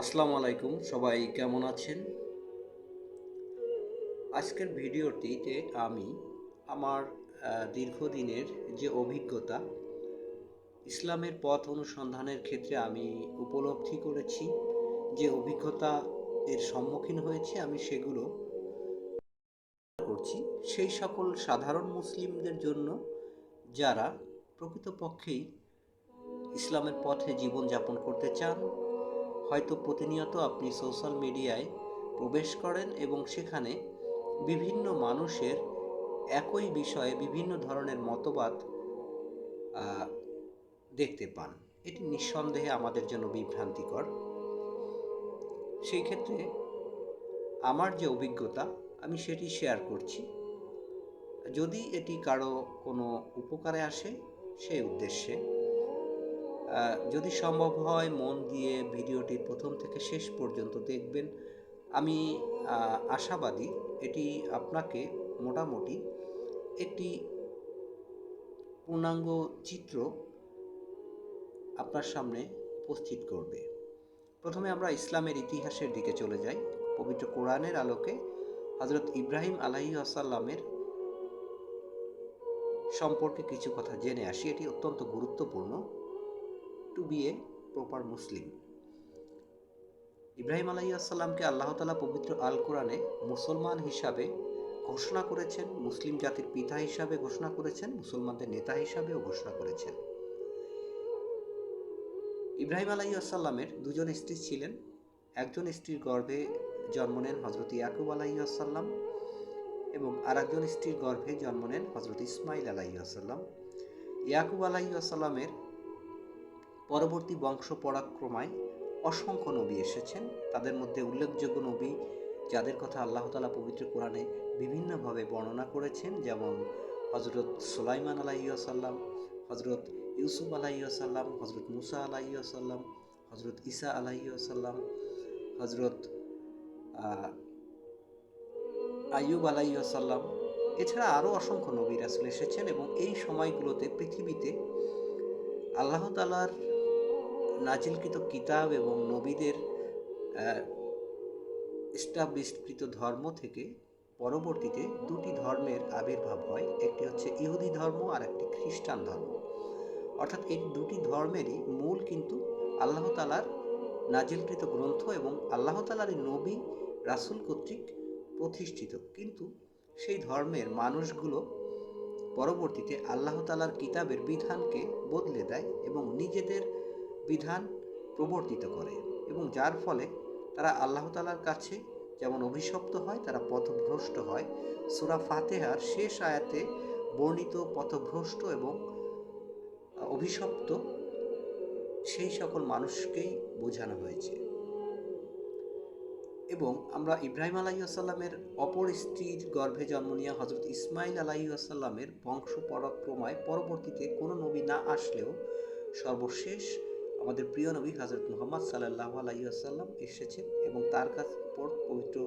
আসসালামু আলাইকুম, সবাই কেমন আছেন? আজকের ভিডিওটিতে আমি আমার দীর্ঘদিনের যে অভিজ্ঞতা, ইসলামের পথ অনুসন্ধানের ক্ষেত্রে আমি উপলব্ধি করেছি, যে অভিজ্ঞতা এর সম্মুখীন হয়েছি আমি সেগুলো করছি সেই সকল সাধারণ মুসলিমদের জন্য যারা প্রকৃতপক্ষেই ইসলামের পথে জীবনযাপন করতে চান। হয়তো প্রতিনিয়ত আপনি সোশ্যাল মিডিয়ায় প্রবেশ করেন এবং সেখানে বিভিন্ন মানুষের একই বিষয়ে বিভিন্ন ধরনের মতবাদ দেখতে পান। এটি নিঃসন্দেহে আমাদের জন্য বিভ্রান্তিকর। সেই ক্ষেত্রে আমার যে অভিজ্ঞতা আমি সেটি শেয়ার করছি, যদি এটি কারো কোনো উপকারে আসে সেই উদ্দেশ্যে। যদি সম্ভব হয় মন দিয়ে ভিডিওটি প্রথম থেকে শেষ পর্যন্ত দেখবেন। আমি আশাবাদী এটি আপনাকে মোটামুটি একটি পূর্ণাঙ্গ চিত্র আপনার সামনে উপস্থিত করবে। প্রথমে আমরা ইসলামের ইতিহাসের দিকে চলে যাই। পবিত্র কোরআনের আলোকে হযরত ইব্রাহিম আলাইহিসসালামের সম্পর্কে কিছু কথা জেনে আসি। এটি অত্যন্ত গুরুত্বপূর্ণ টু বি এ প্রপার মুসলিম। ইব্রাহিম আলাইহিসসালামকে আল্লাহ তাআলা পবিত্র আল কোরআনে মুসলমান হিসাবে ঘোষণা করেছেন, মুসলিম জাতির পিতা হিসাবে ঘোষণা করেছেন, মুসলমানদের নেতা হিসাবেও ঘোষণা করেছেন। ইব্রাহিম আলাইহিসসালামের দুজন স্ত্রী ছিলেন। একজন স্ত্রীর গর্ভে জন্ম নেন হযরত ইয়াকুব আলাইহিসসালাম এবং আরেকজন স্ত্রীর গর্ভে জন্ম নেন হযরত ইসমাইল আলাইহিসসালাম। ইয়াকুব আলাইহিসসালামের পরবর্তী বংশ পরাক্রমায় অসংখ্য নবী এসেছেন। তাদের মধ্যে উল্লেখযোগ্য নবী যাদের কথা আল্লাহ তাআলা পবিত্র কোরআনে বিভিন্নভাবে বর্ণনা করেছেন, যেমন হযরত সুলাইমান আলাইহিসসালাম, হযরত ইউসুফ আলাইহিসসালাম, হযরত মুসা আলাইহিসসালাম, হযরত ঈসা আলাইহিসসালাম, হযরত আইয়ুব আলাইহিসসালাম। এছাড়া আরও অসংখ্য নবী রাসূল এসেছেন এবং এই সময়গুলোতে পৃথিবীতে আল্লাহ তাআলার নাজিলকৃত কিতাব এবং নবীদের এস্টাবলিশকৃত ধর্ম থেকে পরবর্তীতে দুটি ধর্মের আবির্ভাব হয়। একটি হচ্ছে ইহুদি ধর্ম আর একটি খ্রিস্টান ধর্ম। অর্থাৎ এই দুটি ধর্মেরই মূল কিন্তু আল্লাহ তাআলার নাজিলকৃত গ্রন্থ এবং আল্লাহ তাআলারই নবী রাসূল কর্তৃক প্রতিষ্ঠিত। কিন্তু সেই ধর্মের মানুষগুলো পরবর্তীতে আল্লাহ তাআলার কিতাবের বিধানকে বদলে দেয় এবং নিজেদের বিধান প্রবর্তিত করে এবং যার ফলে তারা আল্লাহ তাআলার কাছে যেমন অভিশপ্ত হয়, তারা পথভ্রষ্ট হয়। সূরা ফাতিহার শেষ আয়াতে বর্ণিত পথভ্রষ্ট এবং অভিশপ্ত সেই সকল মানুষকেই বোঝানো হয়েছে। এবং আমরা ইব্রাহিম আলাইহিসসালামের অপর স্ত্রীর গর্ভে জন্ম নেওয়া হযরত ইসমাইল আলাইহিসসালামের বংশ পরাক্রমায় পরবর্তীতে কোনো নবী না আসলেও সর্বশেষ আমাদের প্রিয় নবী হযরত মুহাম্মদ সাল্লাল্লাহু আলাইহি ওয়াসাল্লাম এসেছেন এবং তার উপর পবিত্র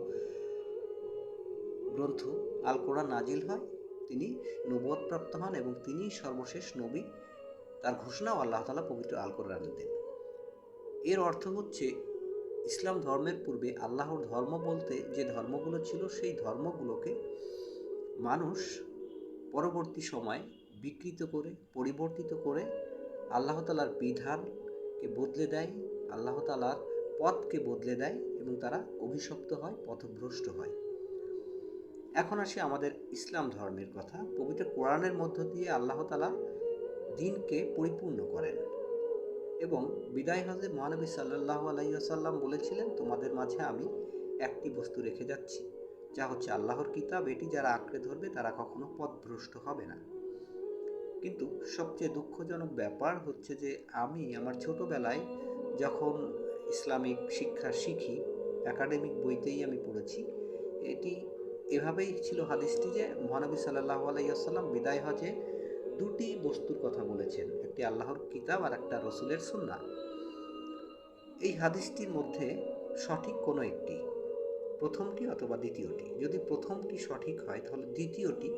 গ্রন্থ আল কোরআন নাজিল হয়। তিনি নবুয়ত প্রাপ্ত হন এবং তিনি সর্বশেষ নবী। তার ঘোষণাও আল্লাহ তাআলা পবিত্র আল কোরআনে দেন। এর অর্থ হচ্ছে ইসলাম ধর্মের পূর্বে আল্লাহর ধর্ম বলতে যে ধর্মগুলো ছিল সেই ধর্মগুলোকে মানুষ পরবর্তী সময় বিকৃত করে পরিবর্তিত করে আল্লাহ তাআলার বিধানকে বদলে দেয়, আল্লাহ তাআলার পথকে বদলে দেয় এবং তারা অভিশপ্ত হয়, পথভ্রষ্ট হয়। এখন আসি আমাদের ইসলাম ধর্মের কথা। পবিত্র কোরআনের মধ্য দিয়ে আল্লাহ তাআলা দ্বীনকে পরিপূর্ণ করেন এবং বিদায় হজে মহানবী সাল্লাল্লাহু আলাইহি ওয়াসাল্লাম বলেছিলেন, তোমাদের মাঝে আমি একটি বস্তু রেখে যাচ্ছি, যা হচ্ছে আল্লাহর কিতাব। এটি যারা আঁকড়ে ধরবে তারা কখনো পথভ্রষ্ট হবে না। কিন্তু সবচেয়ে দুঃখজনক ব্যাপার হচ্ছে যে আমি আমার ছোটোবেলায় যখন ইসলামিক শিক্ষা শিখি, একাডেমিক বইতেই আমি পড়েছি, এটি এভাবেই ছিল হাদিসটি যে মহানবী সাল্লাল্লাহু আলাইহি ওয়াসাল্লাম বিদায় হজে দুটি বস্তুর কথা বলেছেন, একটি আল্লাহর কিতাব আর একটা রসুলের সুন্নাহ। এই হাদিসটির মধ্যে সঠিক কোনো একটি, প্রথমটি অথবা দ্বিতীয়টি, যদি প্রথমটি সঠিক হয় তাহলে দ্বিতীয়টি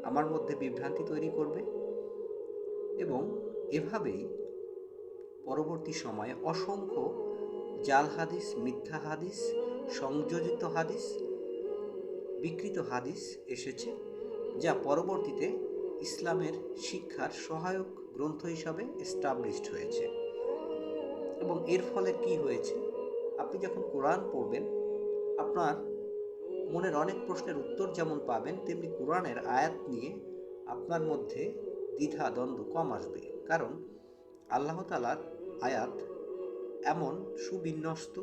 আমার মধ্যে বিভ্রান্তি তৈরি করবে এবং এভাবেই পরবর্তী সময়ে অসংখ্য জাল হাদিস, মিথ্যা হাদিস, সংযোজিত হাদিস, বিকৃত হাদিস এসেছে, যা পরবর্তীতে ইসলামের শিক্ষার সহায়ক গ্রন্থ হিসাবে এস্টাবলিশড হয়েছে। এবং এর ফলে কি হয়েছে, আপনি যখন কোরআন পড়বেন আপনার মনের অনেক প্রশ্নের উত্তর যেমন পাবেন, তেমনি কোরআনের আয়াত নিয়ে আপনার মধ্যে দ্বিধা দ্বন্দ্ব কম আসবে। কারণ আল্লাহ তাআলার আয়াত এমন সুবিন্যস্ত,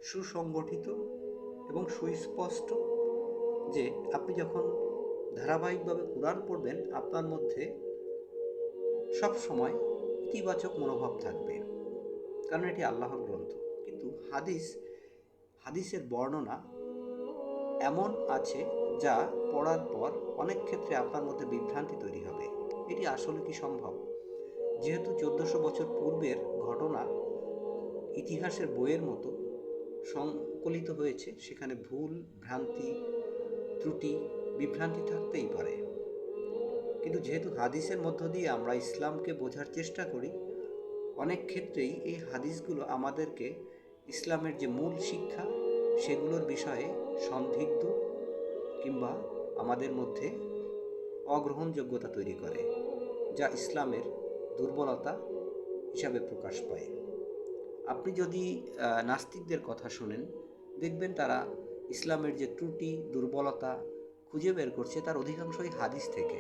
সুসংগঠিত এবং সুস্পষ্ট যে আপনি যখন ধারাবাহিকভাবে কোরআন পড়বেন আপনার মধ্যে সব সময় ইতিবাচক মনোভাব থাকবে, কারণ এটি আল্লাহর গ্রন্থ। কিন্তু হাদিসের বর্ণনা এমন আছে যা পড়ার পর অনেক ক্ষেত্রে আপনার মধ্যে বিভ্রান্তি তৈরি হবে। এটি আসলে কি সম্ভব? যেহেতু 1400 বছর পূর্বের ঘটনা ইতিহাসের বইয়ের মতো সংকলিত হয়েছে, সেখানে ভুল, ভ্রান্তি, ত্রুটি, বিভ্রান্তি থাকতেই পারে। কিন্তু যেহেতু হাদিসের মধ্য দিয়ে আমরা ইসলামকে বোঝার চেষ্টা করি, অনেক ক্ষেত্রেই এই হাদিসগুলো আমাদেরকে ইসলামের যে মূল শিক্ষা সেগুলোর বিষয়ে সন্দিগ্ধ কিংবা আমাদের মধ্যে অগ্রহণযোগ্যতা তৈরি করে, যা ইসলামের দুর্বলতা হিসাবে প্রকাশ পায়। আপনি যদি নাস্তিকদের কথা শোনেন, দেখবেন তারা ইসলামের যে ত্রুটি, দুর্বলতা খুঁজে বের করছে তার অধিকাংশই হাদিস থেকে।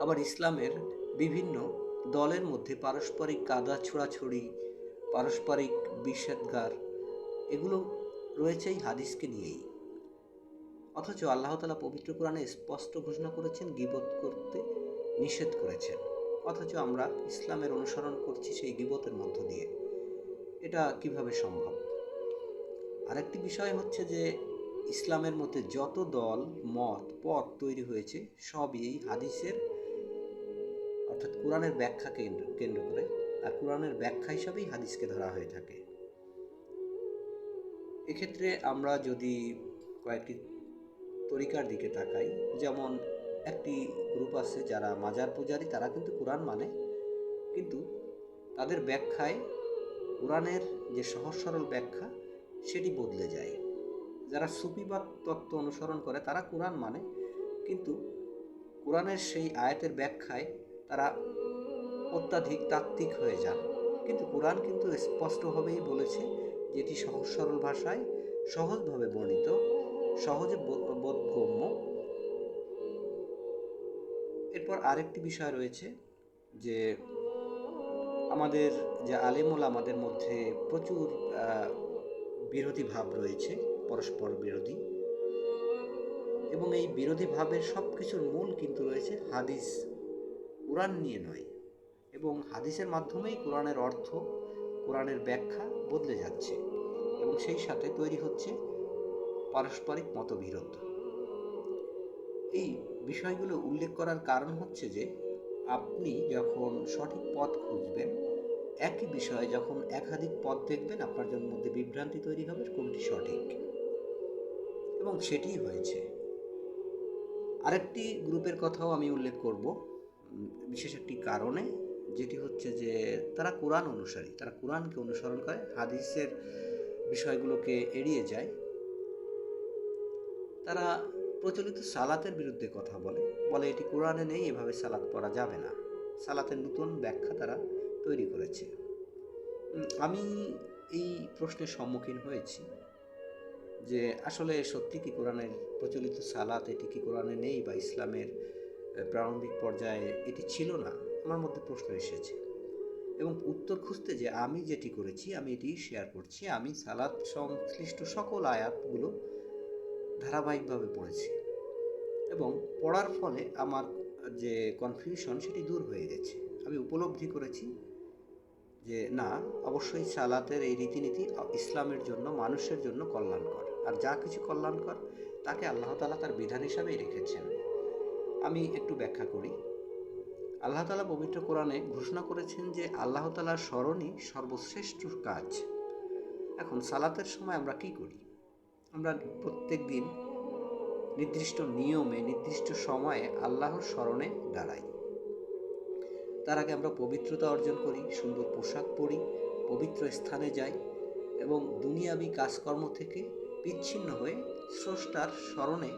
আবার ইসলামের বিভিন্ন দলের মধ্যে পারস্পরিক কাদা ছোড়াছড়ি, পারস্পরিক বিষেধগার, এগুলো রয়েছে এই হাদিসকে নিয়েই। অথচ আল্লাহ তাআলা পবিত্র কোরআনে স্পষ্ট ঘোষণা করেছেন গীবত করতে নিষেধ করেছেন, অথচ আমরা ইসলামের অনুসরণ করছি সেই গীবতের মধ্য দিয়ে। এটা কিভাবে সম্ভব? আরেকটি বিষয় হচ্ছে যে ইসলামের মধ্যে যত দল, মত, পথ তৈরি হয়েছে সবই এই হাদিসের অর্থাৎ কোরআনের ব্যাখ্যা কেন্দ্র করে, আর কোরআনের ব্যাখ্যা হিসাবেই হাদিসকে ধরা হয়ে থাকে। এক্ষেত্রে আমরা যদি কয়েকটি তরিকার দিকে তাকাই, যেমন একটি গ্রুপ আছে যারা মাজার পূজারী, তারা কিন্তু কোরআন মানে, কিন্তু তাদের ব্যাখ্যায় কোরআনের যে সহজ সরল ব্যাখ্যা সেটি বদলে যায়। যারা সুফিবাদ তত্ত্ব অনুসরণ করে তারা কোরআন মানে, কিন্তু কোরআনের সেই আয়াতের ব্যাখ্যায় তারা অত্যাধিক তাত্ত্বিক হয়ে যান। কিন্তু কোরআন কিন্তু স্পষ্টভাবেই বলেছে যে এটি সহজ সরল ভাষায় সহজভাবে বর্ণিত, সহজে বোধগম্য। এরপর আরেকটি বিষয় রয়েছে যে আমাদের যে আলেম ওলামাদের মধ্যে প্রচুর বিরোধী ভাব রয়েছে, পরস্পর বিরোধী, এবং এই বিরোধী ভাবের সব কিছুর মূল কিন্তু রয়েছে হাদিস, কোরআন নিয়ে নয়। এবং হাদিসের মাধ্যমেই কোরআনের অর্থ, কোরআনের ব্যাখ্যা বদলে যাচ্ছে এবং সেই সাথে তৈরি হচ্ছে পারস্পরিক মতবিরোধ। এই বিষয়গুলো উল্লেখ করার কারণ হচ্ছে যে আপনি যখন সঠিক পথ খুঁজবেন, একই বিষয়ে যখন একাধিক পথ দেখবেন আপনার জন্য মধ্যে বিভ্রান্তি তৈরি হবে কোনটি সঠিক, এবং সেটিই হয়েছে। আরেকটি গ্রুপের কথাও আমি উল্লেখ করব বিশেষ একটি কারণে, যেটি হচ্ছে যে তারা কোরআন অনুসারী, তারা কোরআনকে অনুসরণ করে, হাদিসের বিষয়গুলোকে এড়িয়ে যায়। তারা প্রচলিত সালাতের বিরুদ্ধে কথা বলে এটি কোরআনে নেই, এভাবে সালাত পড়া যাবে না। সালাতের নতুন ব্যাখ্যা তারা তৈরি করেছে। আমি এই প্রশ্নের সম্মুখীন হয়েছি যে আসলে সত্যি কি কোরআনের প্রচলিত সালাত এটি কি কোরআনে নেই, বা ইসলামের প্রারম্ভিক পর্যায়ে এটি ছিল না? আমার মধ্যে প্রশ্ন এসেছে এবং উত্তর খুঁজতে যে আমি যেটি করেছি আমি এটি শেয়ার করছি। আমি সালাত সংশ্লিষ্ট সকল আয়াতগুলো ধারাবাহিকভাবে পড়েছি এবং পড়ার ফলে আমার যে কনফিউশন সেটি দূর হয়ে গেছে। আমি উপলব্ধি করেছি যে না, অবশ্যই সালাতের এই রীতিনীতি ইসলামের জন্য, মানুষের জন্য কল্যাণকর, আর যা কিছু কল্যাণকর তাকে আল্লাহ তাআলা তার বিধান হিসাবেই রেখেছেন। আমি একটু ব্যাখ্যা করি। আল্লাহ তাআলা পবিত্র কোরআনে ঘোষণা করেছেন যে আল্লাহ তাআলার স্মরণই সর্বশ্রেষ্ঠ কাজ। এখন সালাতের সময় আমরা কি করি? আমরা প্রত্যেক দিন নির্দিষ্ট নিয়মে, নির্দিষ্ট সময়ে আল্লাহর স্মরণে দাঁড়াই। তার আগে আমরা পবিত্রতা অর্জন করি, সুন্দর পোশাক পরি, পবিত্র স্থানে যাই, এবং দুনিয়াবি কাজকর্ম থেকে বিচ্ছিন্ন হয়ে স্রষ্টার স্মরণে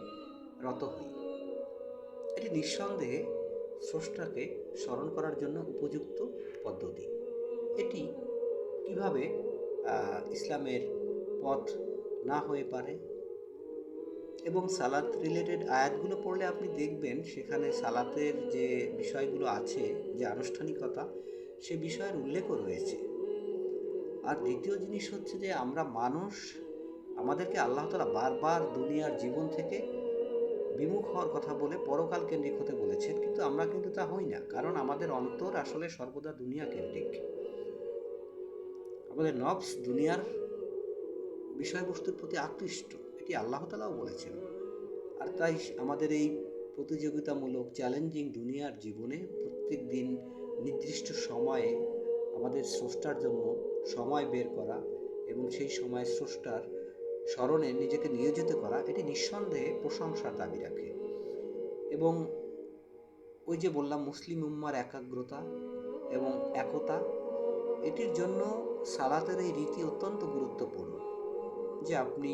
রত হই। এটি নিঃসন্দেহে স্রষ্টাকে স্মরণ করার জন্য উপযুক্ত পদ্ধতি। এটি কিভাবে ইসলামের পথ না হয়ে পারে? এবং সালাত রিলেটেড আয়াতগুলো পড়লে আপনি দেখবেন সেখানে সালাতের যে বিষয়গুলো আছে, যে আনুষ্ঠানিকতা, সে বিষয়ের উল্লেখও রয়েছে। আর দ্বিতীয় জিনিস হচ্ছে যে আমরা মানুষ, আমাদেরকে আল্লাহ তাআলা বারবার দুনিয়ার জীবন থেকে বিমুখ হওয়ার কথা বলে পরকাল কেন্দ্রিক হতে বলেছেন, কিন্তু আমরা কিন্তু তা হই না, কারণ আমাদের অন্তর আসলে সর্বদা দুনিয়া কেন্দ্রিক। আমাদের নফস দুনিয়ার বিষয়বস্তুর প্রতি আকৃষ্ট, এটি আল্লাহ তাআলাও বলেছেন। আর তাই আমাদের এই প্রতিযোগিতামূলক চ্যালেঞ্জিং দুনিয়ার জীবনে প্রত্যেক দিন নির্দিষ্ট সময়ে আমাদের স্রষ্টার জন্য সময় বের করা এবং সেই সময় স্রষ্টার স্মরণে নিজেকে নিয়োজিত করা, এটি নিঃসন্দেহে প্রশংসার দাবি রাখে। এবং ওই যে বললাম, মুসলিম উম্মার একাগ্রতা এবং একতা, এটির জন্য সালাতের এই রীতি অত্যন্ত গুরুত্বপূর্ণ, যে আপনি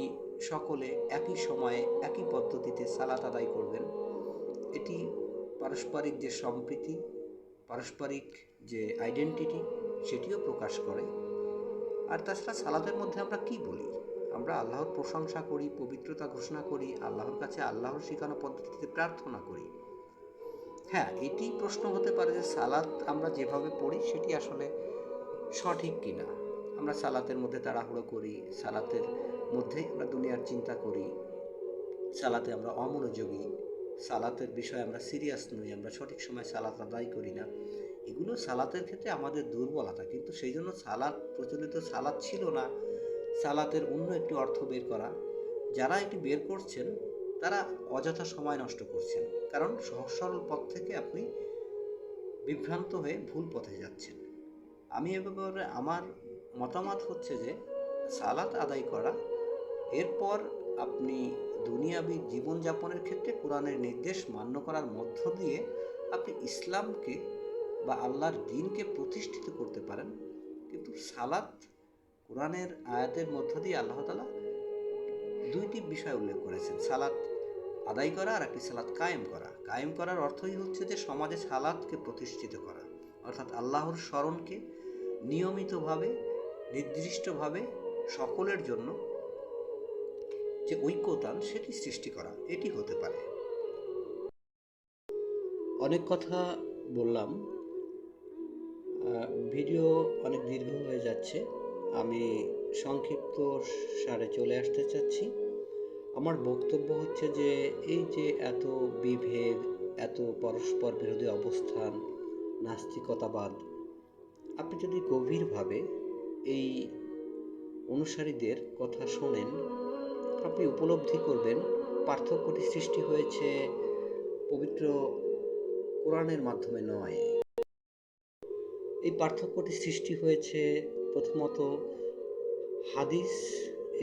সকলে একই সময়ে একই পদ্ধতিতে সালাত আদায় করবেন। এটি পারস্পরিক যে সম্প্রীতি, পারস্পরিক যে আইডেন্টিটি, সেটিও প্রকাশ করে। আর তাছাড়া সালাতের মধ্যে আমরা কি বলি? আমরা আল্লাহর প্রশংসা করি, পবিত্রতা ঘোষণা করি, আল্লাহর কাছে আল্লাহর শেখানো পদ্ধতিতে প্রার্থনা করি। হ্যাঁ, এটি প্রশ্ন হতে পারে যে সালাত আমরা যেভাবে পড়ি সেটি আসলে সঠিক কিনা। আমরা সালাতের মধ্যে তাড়াহুড়ো করি, সালাতের মধ্যেই আমরা দুনিয়ার চিন্তা করি, সালাতে আমরা অমনোযোগী, সালাতের বিষয়ে আমরা সিরিয়াস নই, আমরা সঠিক সময় সালাত আদায় করি না। এগুলো সালাতের ক্ষেত্রে আমাদের দুর্বলতা, কিন্তু সেই জন্য সালাত, প্রচলিত সালাত ছিল না, সালাতের অন্য একটি অর্থ বের করা। যারা এটি বের করছেন তারা অযথা সময় নষ্ট করছেন, কারণ সহজ সরল পথ থেকে আপনি বিভ্রান্ত হয়ে ভুল পথে যাচ্ছেন। আমি এ ব্যাপারে আমার মতামত হচ্ছে যে সালাত আদায় করা, এরপর আপনি দুনিয়াবি জীবনযাপনের ক্ষেত্রে কোরআনের নির্দেশ মান্য করার মধ্য দিয়ে আপনি ইসলামকে বা আল্লাহর দ্বীনকে প্রতিষ্ঠিত করতে পারেন। কিন্তু সালাত, কোরআনের আয়াতের মধ্য দিয়ে আল্লাহ তাআলা দুইটি বিষয় উল্লেখ করেছেন, সালাত আদায় করা আর একটি সালাত কায়েম করা। কায়েম করার অর্থই হচ্ছে যে সমাজে সালাতকে প্রতিষ্ঠিত করা, অর্থাৎ আল্লাহর স্মরণকে নিয়মিতভাবে, নির্দিষ্টভাবে সকলের জন্য যে ঐক্যতান, সেটি সৃষ্টি করা, এটি হতে পারে। অনেক কথা বললাম, ভিডিও অনেক দীর্ঘ হয়ে যাচ্ছে, আমি সংক্ষিপ্ত সারে চলে আসতে চাচ্ছি। আমার বক্তব্য হচ্ছে যে এই যে এত বিভেদ, এত পরস্পর বিরোধী অবস্থান, নাস্তিকতাবাদ, আপনি যদি গভীরভাবে এই অনুসারীদের কথা শোনেন, আপনি উপলব্ধি করবেন পার্থক্যটি সৃষ্টি হয়েছে পবিত্র কোরআনের মাধ্যমে নয়। এই পার্থক্যটি সৃষ্টি হয়েছে প্রথমত হাদিস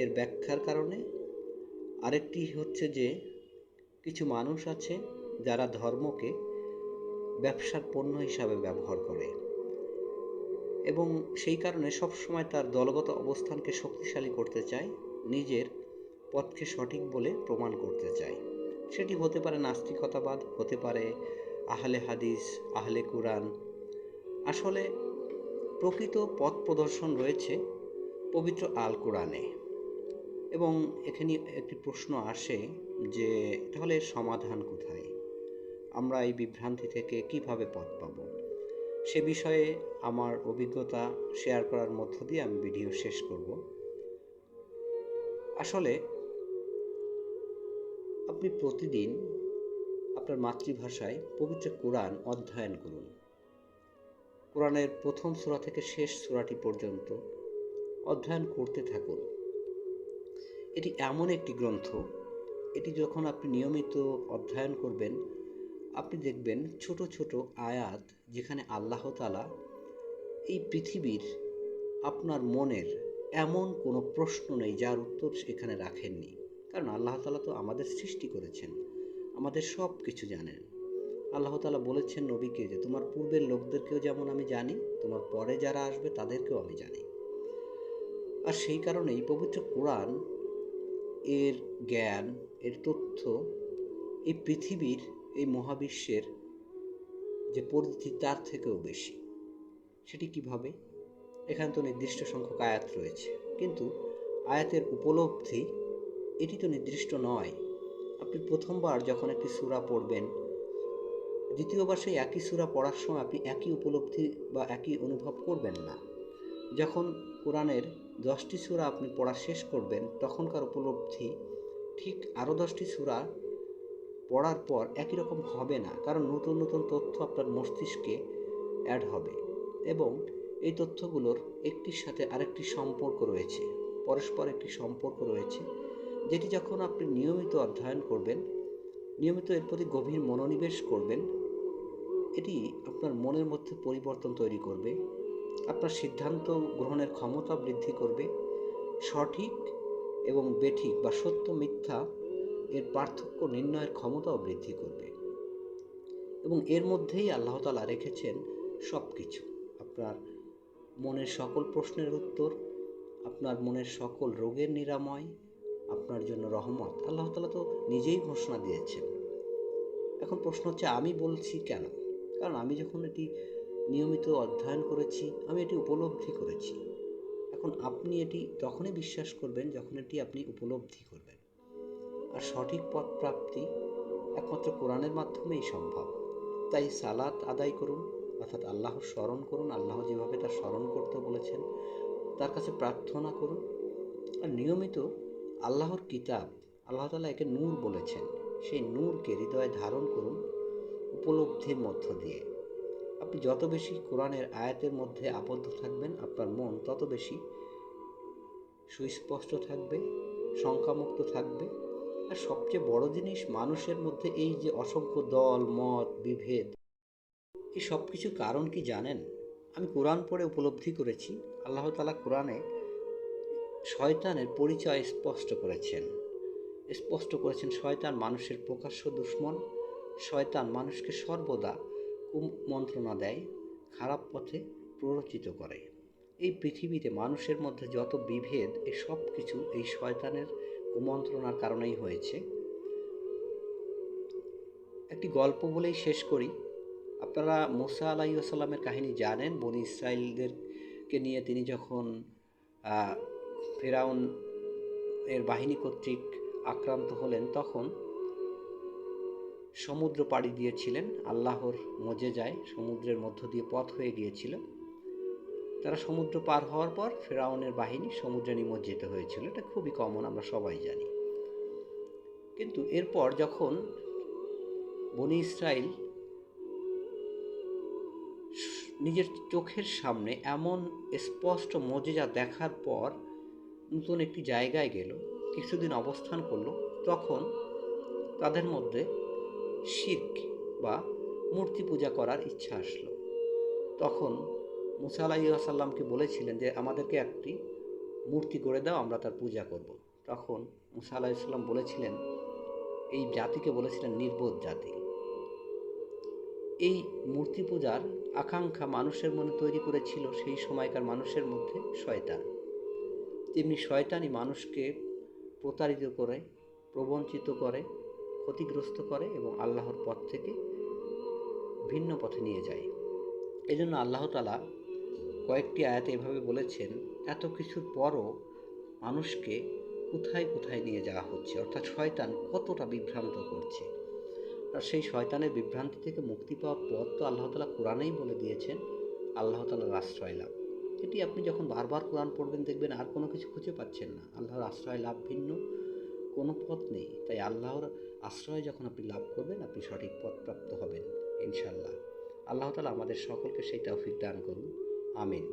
এর ব্যাখ্যার কারণে, আরেকটি হচ্ছে যে কিছু মানুষ আছে যারা ধর্মকে ব্যবসার পণ্য হিসাবে ব্যবহার করে এবং সেই কারণে সবসময় তার দলগত অবস্থানকে শক্তিশালী করতে চায়, নিজের পথকে সঠিক বলে প্রমাণ করতে চায়। সেটি হতে পারে নাস্তিকতাবাদ, হতে পারে আহলে হাদিস, আহলে কুরআন। আসলে প্রকৃত পথ প্রদর্শন রয়েছে পবিত্র আল কোরআনে। এবং এখানে একটি প্রশ্ন আসে যে তাহলে এর সমাধান কোথায়? আমরা এই বিভ্রান্তি থেকে কিভাবে পথ পাব? সে বিষয়ে আমার অভিজ্ঞতা শেয়ার করার মধ্য দিয়ে আমি ভিডিও শেষ করব। আসলে আপনি প্রতিদিন আপনার মাতৃভাষায় পবিত্র কোরআন অধ্যয়ন করুন। কোরআনের প্রথম সূরা থেকে শেষ সূরাটি পর্যন্ত অধ্যয়ন করতে থাকুন। এটি এমন একটি গ্রন্থ, এটি যখন আপনি নিয়মিত অধ্যয়ন করবেন, আপনি দেখবেন ছোট ছোট আয়াত, যেখানে আল্লাহ তাআলা এই পৃথিবীর, আপনার মনের এমন কোনো প্রশ্ন নেই যার উত্তর এখানে রাখেননি। কারণ আল্লাহ তাআলা তো আমাদের সৃষ্টি করেছেন, আমাদের সব কিছু জানেন। আল্লাহ তাআলা বলেছেন নবীকে যে তোমার পূর্বের লোকদেরকেও যেমন আমি জানি, তোমার পরে যারা আসবে তাদেরকেও আমি জানি। আর সেই কারণেই পবিত্র কোরআন এর জ্ঞান, এর তথ্য এই পৃথিবীর, এই মহাবিশ্বের যে পরিধি তার থেকেও বেশি। সেটি কিভাবে? এখানে তো নির্দিষ্ট সংখ্যক আয়াত রয়েছে, কিন্তু আয়াতের উপলব্ধি এটি তো নির্দিষ্ট নয়। আপনি প্রথমবার যখন একটি সূরা পড়বেন, দ্বিতীয়বার সেই একই সূরা পড়ার সময় আপনি একই উপলব্ধি বা একই অনুভব করবেন না। যখন কোরআনের 10টি সূরা আপনি পড়া শেষ করবেন, তখনকার উপলব্ধি ঠিক আরও 10টি সূরা পড়ার পর একই রকম হবে না, কারণ নতুন নতুন তথ্য আপনার মস্তিষ্কে অ্যাড হবে এবং এই তথ্যগুলোর একটির সাথে আরেকটি সম্পর্ক রয়েছে, পরস্পর একটি সম্পর্ক রয়েছে, যেটি যখন আপনি নিয়মিত অধ্যয়ন করবেন, নিয়মিত এর প্রতি গভীর মনোনিবেশ করবেন, এটি আপনার মনের মধ্যে পরিবর্তন তৈরি করবে, আপনার সিদ্ধান্ত গ্রহণের ক্ষমতা বৃদ্ধি করবে, সঠিক এবং বেঠিক বা সত্য মিথ্যা এর পার্থক্য নির্ণয়ের ক্ষমতাও বৃদ্ধি করবে। এবং এর মধ্যেই আল্লাহ তাআলা রেখেছেন সব কিছু, আপনার মনের সকল প্রশ্নের উত্তর, আপনার মনের সকল রোগের নিরাময়, আপনার জন্য রহমত। আল্লাহ তাআলা তো নিজেই ঘোষণা দিয়েছেন। এখন প্রশ্ন হচ্ছে, আমি বলছি কেন? কারণ আমি যখন এটি নিয়মিত অধ্যয়ন করেছি, আমি এটি উপলব্ধি করেছি। এখন আপনি এটি তখনই বিশ্বাস করবেন যখন এটি আপনি উপলব্ধি করবেন। আর সঠিক পথ প্রাপ্তি একমাত্র কোরআনের মাধ্যমেই সম্ভব। তাই সালাত আদায় করুন, অর্থাৎ আল্লাহর স্মরণ করুন, আল্লাহ যেভাবে তার স্মরণ করতে বলেছেন তার কাছে প্রার্থনা করুন। আর নিয়মিত আল্লাহর কিতাব, আল্লাহ তাআলা একে নূর বলেছেন, সেই নূরকে হৃদয়ে ধারণ করুন উপলব্ধির মধ্য দিয়ে। আপনি যত বেশি কোরআনের আয়াতের মধ্যে আবদ্ধ থাকবেন, আপনার মন তত বেশি সুস্পষ্ট থাকবে, শঙ্কামুক্ত থাকবে। আর সবচেয়ে বড় জিনিস, মানুষের মধ্যে এই যে অসংখ্য দল মত বিভেদ, এই সব কিছুর কারণ কি জানেন? আমি কোরআন পড়ে উপলব্ধি করেছি, আল্লাহ তাআলা কোরআনে শয়তানের পরিচয় স্পষ্ট করেছেন। শয়তান মানুষের প্রকাশ্য দুশমন। শয়তান মানুষকে সর্বদা কুমন্ত্রণা দেয়, খারাপ পথে প্ররোচিত করে। এই পৃথিবীতে মানুষের মধ্যে যত বিভেদ, এই সব কিছু এই শয়তানের কুমন্ত্রণার কারণেই হয়েছে। একটি গল্প বলেই শেষ করি। আপনারা মুসা আলাইহিস সালামের কাহিনী জানেন। বনি ইসরাইলদেরকে নিয়ে তিনি যখন ফেরাউন এর বাহিনী কর্তৃক আক্রান্ত হলেন, তখন সমুদ্র পাড়ি দিয়েছিলেন। আল্লাহর মজেজায় সমুদ্রের মধ্য দিয়ে পথ হয়ে গিয়েছিল। তারা সমুদ্র পার হওয়ার পর ফেরাউনের বাহিনী সমুদ্রে নিমজ্জিত হয়েছিল। এটা খুবই কমন, আমরা সবাই জানি। কিন্তু এরপর যখন বনি ইসরাইল নিজের চোখের সামনে এমন স্পষ্ট মজেজা দেখার পর নতুন একটি জায়গায় গেল, কিছুদিন অবস্থান করলো, তখন তাদের মধ্যে শিরক বা মূর্তি পূজা করার ইচ্ছা আসলো। তখন মুসা আলাইহিস সালামকে বলেছিলেন যে আমাদেরকে একটি মূর্তি গড়ে দাও, আমরা তার পূজা করব। তখন মুসা আলাইহিস সালাম বলেছিলেন, এই জাতিকে বলেছিলেন নির্বোধ জাতি। এই মূর্তি পূজার আকাঙ্ক্ষা মানুষের মনে তৈরি করেছিল সেই সময়কার মানুষের মধ্যে শয়তান। তেমনি শয়তানই মানুষকে প্রতারিত করে, প্রবঞ্চিত করে, ক্ষতিগ্রস্ত করে এবং আল্লাহর পথ থেকে ভিন্ন পথে নিয়ে যায়। এই জন্য আল্লাহ তাআলা কয়েকটি আয়াতে এভাবে বলেছেন, এত কিছুর পরও মানুষকে কোথায় কোথায় নিয়ে যাওয়া হচ্ছে, অর্থাৎ শয়তান কতটা বিভ্রান্ত করছে। আর সেই শয়তানের বিভ্রান্তি থেকে মুক্তি পাওয়ার পথ তো আল্লাহ তাআলা কোরআনেই বলে দিয়েছেন, আল্লাহ তাআলার আশ্রয় লাভ। এটি আপনি যখন বারবার কোরআন পড়বেন দেখবেন আর কোনো কিছু খুঁজে পাচ্ছেন না। আল্লাহর আশ্রয় লাভ ভিন্ন কোনো পথ নেই। তাই আল্লাহর আশ্রয় যখন আপনি লাভ করবেন, আপনি সঠিক পথ প্রাপ্ত হবেন ইনশাআল্লাহ। আল্লাহ তাআলা আমাদের সকলকে সেই তৌফিক দান করুন। আমিন।